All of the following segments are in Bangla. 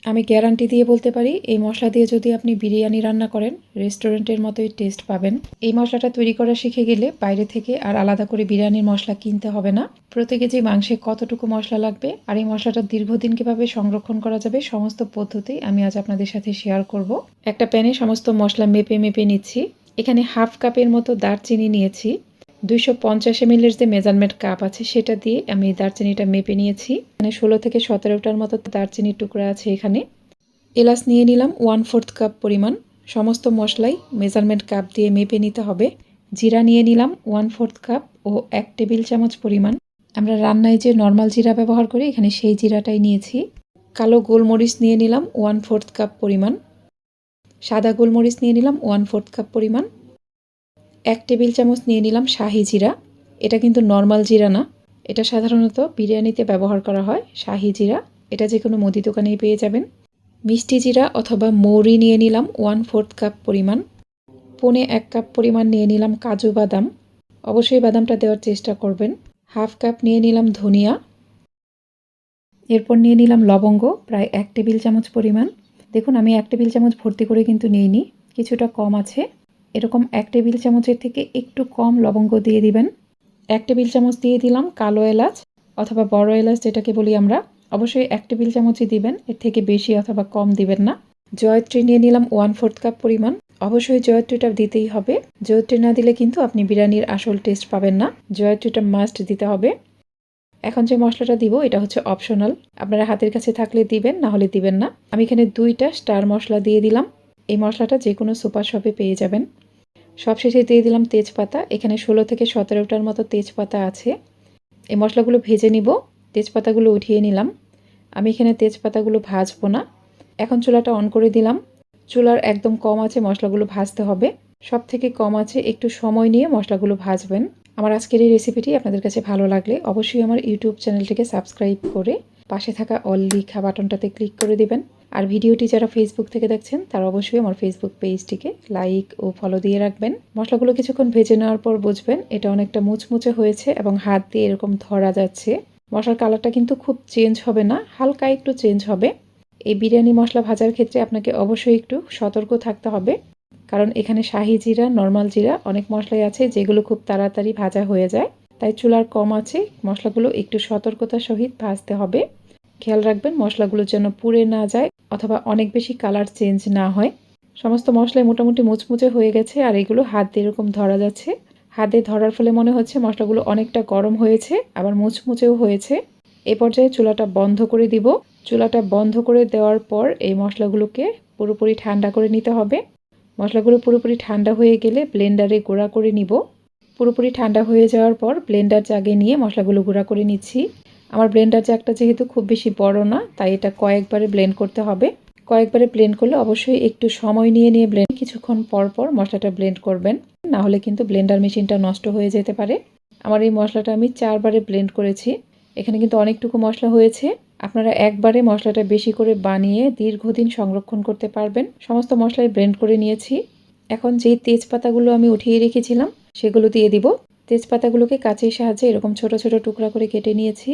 আমি গ্যারান্টি দিয়ে বলতে পারি এই মশলা দিয়ে যদি আপনি বিরিয়ানি রান্না করেন রেস্টুরেন্টের মতোই টেস্ট পাবেন। এই মশলাটা তৈরি করা শিখে গেলে বাইরে থেকে আর আলাদা করে বিরিয়ানির মশলা কিনতে হবে না। প্রতি কেজি মাংসে কতটুকু মশলা লাগবে আর এই মশলাটা দীর্ঘদিন কিভাবে সংরক্ষণ করা যাবে সমস্ত পদ্ধতি আমি আজ আপনাদের সাথে শেয়ার করব। একটা প্যানে সমস্ত মশলা মেপে মেপে নিচ্ছি। এখানে হাফ কাপের মতো দারচিনি নিয়েছি। 250 ml যে মেজারমেন্ট কাপ আছে সেটা দিয়ে আমি দারচিনিটা মেপে নিয়েছি। এখানে 16 থেকে 17টার মতো দারচিনির টুকরা আছে। এখানে এলাচ নিয়ে নিলাম 1/4 কাপ পরিমাণ। সমস্ত মশলাই মেজারমেন্ট কাপ দিয়ে মেপে নিতে হবে। জিরা নিয়ে নিলাম 1/4 কাপ ও 1 টেবিল চামচ পরিমাণ। আমরা রান্নায় যে নর্মাল জিরা ব্যবহার করি এখানে সেই জিরাটাই নিয়েছি। কালো গোলমরিচ নিয়ে নিলাম 1/4 কাপ পরিমাণ। সাদা গোলমরিচ নিয়ে নিলাম 1/4 কাপ পরিমাণ। 1 টেবিল চামচ নিয়ে নিলাম শাহি জিরা। এটা কিন্তু নর্মাল জিরা না, এটা সাধারণত বিরিয়ানিতে ব্যবহার করা হয় শাহি জিরা। এটা যে কোনো মুদি দোকানেই পেয়ে যাবেন। মিষ্টি জিরা অথবা মৌরি নিয়ে নিলাম 1/4 কাপ পরিমাণ। 1/4 কাপ পরিমাণ নিয়ে নিলাম কাজু বাদাম। অবশ্যই বাদামটা দেওয়ার চেষ্টা করবেন। হাফ কাপ নিয়ে নিলাম ধনিয়া। এরপর নিয়ে নিলাম লবঙ্গ প্রায় 1 টেবিল চামচ পরিমাণ। দেখুন আমি 1 টেবিল চামচ ভর্তি করে কিন্তু নিইনি, কিছুটা কম আছে। এরকম 1 টেবিল চামচের থেকে একটু কম লবঙ্গ দিয়ে দিবেন। 1 টেবিল চামচ দিয়ে দিলাম কালো এলাচ অথবা বড় এলাচ যেটাকে বলি আমরা। অবশ্যই 1 টেবিল চামচই দিবেন, এর থেকে বেশি অথবা কম দিবেন না। জয়ত্রী নিয়ে নিলাম 1/4 কাপ পরিমাণ। অবশ্যই জয়ত্রীটা দিতেই হবে। জয়ত্রী না দিলে কিন্তু আপনি বিরিয়ানির আসল টেস্ট পাবেন না। জয়ত্রীটা মাস্ট দিতে হবে। এখন যে মশলাটা দিব এটা হচ্ছে অপশনাল, আপনারা হাতের কাছে থাকলে দিবেন, না হলে দিবেন না। আমি এখানে 2টা স্টার মশলা দিয়ে দিলাম। এই মশলাটা যে কোনো সুপার শপে পেয়ে যাবেন। সবশেষে দিয়ে দিলাম তেজপাতা। এখানে 16 থেকে 17টার মতো তেজপাতা আছে। এই মশলাগুলো ভেজে নিব। তেজপাতাগুলো উঠিয়ে নিলাম। আমি এখানে তেজপাতাগুলো ভাজবো না। এখন চুলাটা অন করে দিলাম। চুলার একদম কম আছে মশলাগুলো ভাজতে হবে। সব থেকে কম আছে একটু সময় নিয়ে মশলাগুলো ভাজবেন। আমার আজকের এই রেসিপিটি আপনাদের কাছে ভালো লাগলে অবশ্যই আমার ইউটিউব চ্যানেলটিকে সাবস্ক্রাইব করে পাশে থাকা অল লিখা বাটনটাতে ক্লিক করে দিবেন। আর ভিডিওটি যারা ফেসবুক থেকে দেখছেন তারা অবশ্যই আমার ফেসবুক পেজটিকে লাইক ও ফলো দিয়ে রাখবেন। মশলাগুলো কিছুক্ষণ ভেজে নেওয়ার পর বুঝবেন এটা অনেকটা মুচমুচে হয়েছে এবং হাত দিয়ে এরকম ধরা যাচ্ছে। মশলার কালারটা কিন্তু খুব চেঞ্জ হবে না, হালকা একটু চেঞ্জ হবে। এই বিরিয়ানি মশলা ভাজার ক্ষেত্রে আপনাকে অবশ্যই একটু সতর্ক থাকতে হবে, কারণ এখানে শাহি জিরা, নর্মাল জিরা অনেক মশলাই আছে যেগুলো খুব তাড়াতাড়ি ভাজা হয়ে যায়। তাই চুলার কম আছে মশলাগুলো একটু সতর্কতার সহিত ভাজতে হবে। খেয়াল রাখবেন মশলাগুলো যেন পুড়ে না যায় অথবা অনেক বেশি কালার চেঞ্জ না হয়। সমস্ত মশলাই মোটামুটি মুচমুচে হয়ে গেছে আর এগুলো হাত দিয়ে এরকম ধরা যাচ্ছে। হাত দিয়ে ধরার ফলে মনে হচ্ছে মশলাগুলো অনেকটা গরম হয়েছে, আবার মুচমুচেও হয়েছে। এ পর্যায়ে চুলাটা বন্ধ করে দিব। চুলাটা বন্ধ করে দেওয়ার পর এই মশলাগুলোকে পুরোপুরি ঠান্ডা করে নিতে হবে। মশলাগুলো পুরোপুরি ঠান্ডা হয়ে গেলে ব্লেন্ডারে গুঁড়া করে নিব। পুরোপুরি ঠান্ডা হয়ে যাওয়ার পর ব্লেন্ডার জাগে নিয়ে মশলাগুলো গুঁড়া করে নিচ্ছি। আমার ব্লেন্ডার জাগটা যেহেতু খুব বেশি বড় না, তাই এটা কয়েকবারে ব্লেন্ড করতে হবে। কয়েকবারে ব্লেন্ড করলে অবশ্যই একটু সময় নিয়ে নিয়ে ব্লেন্ড কিছুক্ষণ পর পর মশলাটা ব্লেন্ড করবেন, না হলে কিন্তু ব্লেন্ডার মেশিনটা নষ্ট হয়ে যেতে পারে। আমার এই মশলাটা আমি 4বারে ব্লেন্ড করেছি। এখানে কিন্তু অনেকটুকু মশলা হয়েছে। আপনারা একবারে মশলাটা বেশি করে বানিয়ে দীর্ঘদিন সংরক্ষণ করতে পারবেন। সমস্ত মশলাই ব্লেন্ড করে নিয়েছি। এখন যেই তেজপাতাগুলো আমি উঠিয়ে রেখেছিলাম সেগুলো দিয়ে দিব। তেজপাতাগুলোকে কাঁচির সাহায্যে এরকম ছোট ছোট টুকরা করে কেটে নিয়েছি।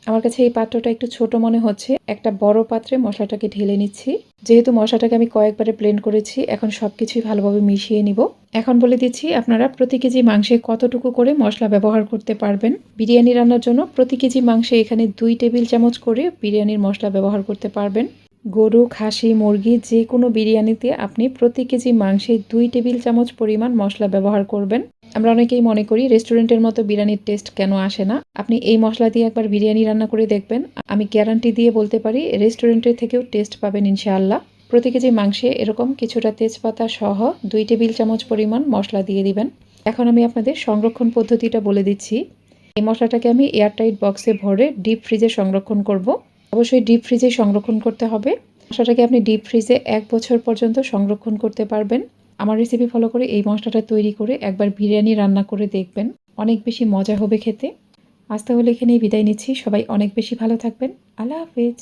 আমার কাছে এই পাত্রটা একটু ছোট মনে হচ্ছে। একটা বড় পাত্রে মশলাটাকে ঢেলে নিচ্ছি। যেহেতু মশলাটাকে আমি কয়েকবারে ব্লেন্ড করেছি, এখন সবকিছুই ভালোভাবে মিশিয়ে নিব। এখন বলে দিচ্ছি আপনারা প্রতি কেজি মাংসে কতটুকু করে মশলা ব্যবহার করতে পারবেন। বিরিয়ানি রান্নার জন্য প্রতি কেজি মাংসে এখানে 2 টেবিল চামচ করে বিরিয়ানির মশলা ব্যবহার করতে পারবেন। গরু, খাসি, মুরগি যে কোনো বিরিয়ানিতে আপনি প্রতি কেজি মাংসে 2 টেবিল চামচ পরিমাণ মশলা ব্যবহার করবেন। আমরা অনেকেই মনে করি রেস্টুরেন্টের মতো বিরিয়ানির টেস্ট কেন আসে না। আপনি এই মশলা দিয়ে একবার বিরিয়ানি রান্না করে দেখবেন। আমি গ্যারান্টি দিয়ে বলতে পারি রেস্টুরেন্টের থেকেও টেস্ট পাবেন ইনশাআল্লাহ। প্রতি কেজি মাংসে এরকম কিছুটা তেজপাতা সহ 2 টেবিল চামচ পরিমাণ মশলা দিয়ে দিবেন। এখন আমি আপনাদের সংরক্ষণ পদ্ধতিটা বলে দিচ্ছি। এই মশলাটাকে আমি এয়ারটাইট বক্সে ভরে ডিপ ফ্রিজে সংরক্ষণ করব। অবশ্যই ডিপ ফ্রিজে সংরক্ষণ করতে হবে। মশলাটাকে আপনি ডিপ ফ্রিজে 1 বছর পর্যন্ত সংরক্ষণ করতে পারবেন। আমার রেসিপি ফলো করে এই মশলাটা তৈরি করে একবার বিরিয়ানি রান্না করে দেখবেন, অনেক বেশি মজা হবে খেতে। আজ তাহলে এখানেই বিদায় নিচ্ছি। সবাই অনেক বেশি ভালো থাকবেন। আল্লাহ হাফেজ।